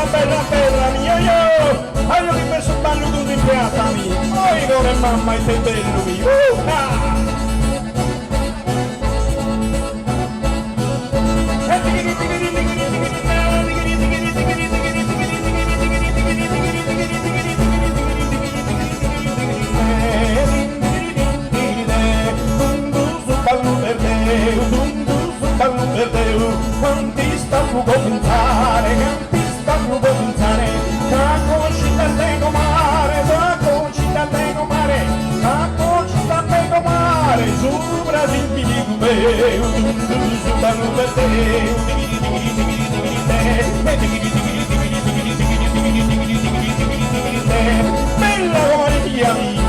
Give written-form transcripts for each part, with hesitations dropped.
bella, bella mia, io, io che penso ballo tutti in piazza mia, oi come mamma e te bello mio, quanti stanno cominciare, quanti stanno cominciare, da concita tengo mare, da concita tengo mare, da concita tengo mare, su Brasil mi dico bene, su ballo per te, bella come via mia,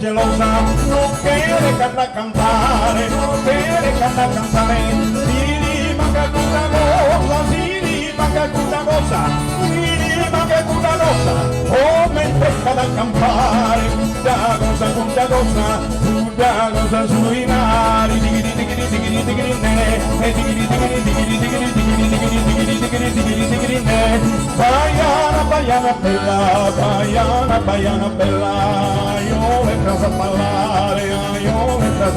gelosa, no quiere cantare, no quiere cantare, si manca una cosa, si manca una cosa, si manca una cosa, oh me deja da campare, da cosa sui mari, Baiana bella, io entras a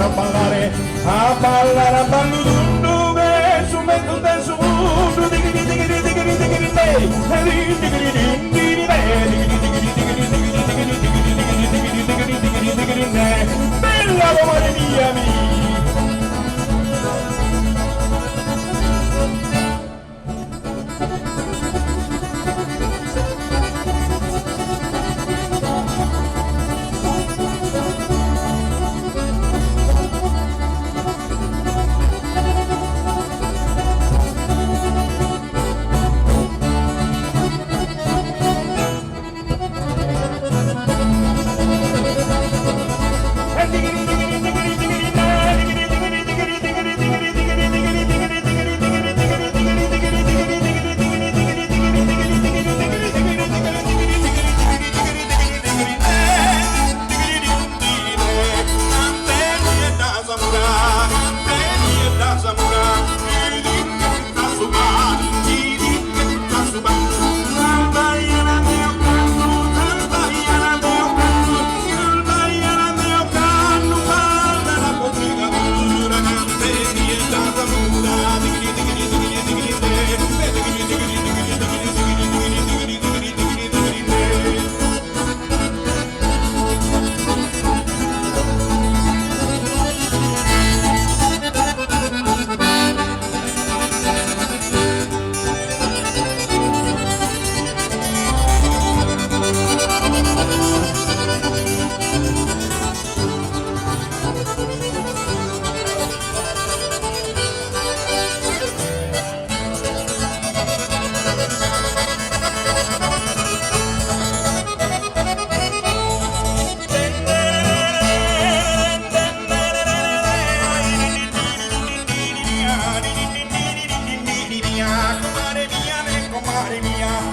ballare, a ballo dundu, su mezzo del sundo, bella amore mia.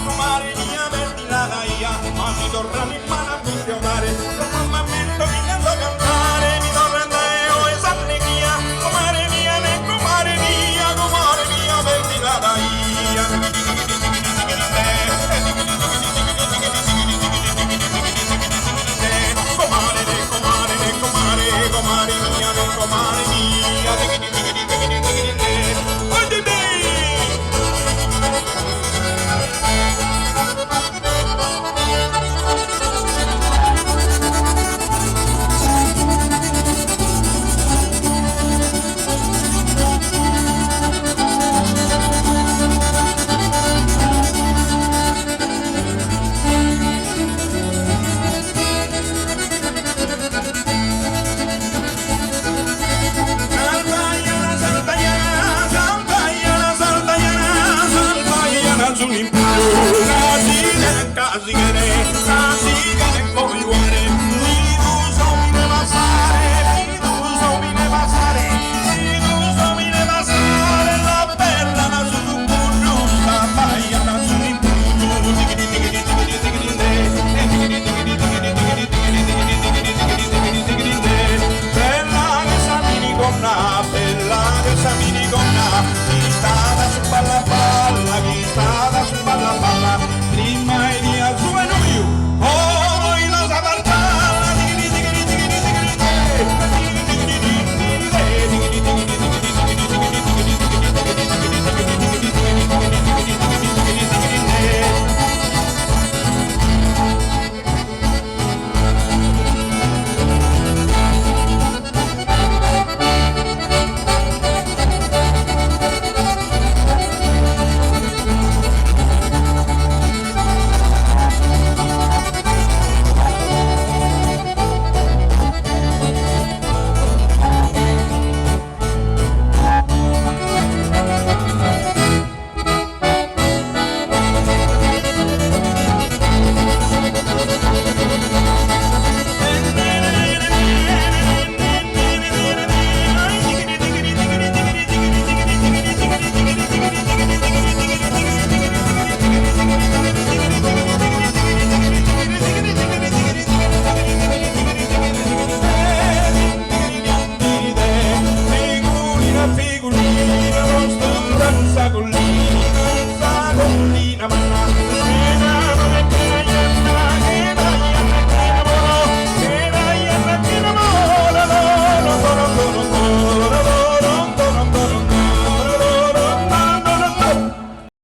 comare mia, metti la gaia. vorrà mi mare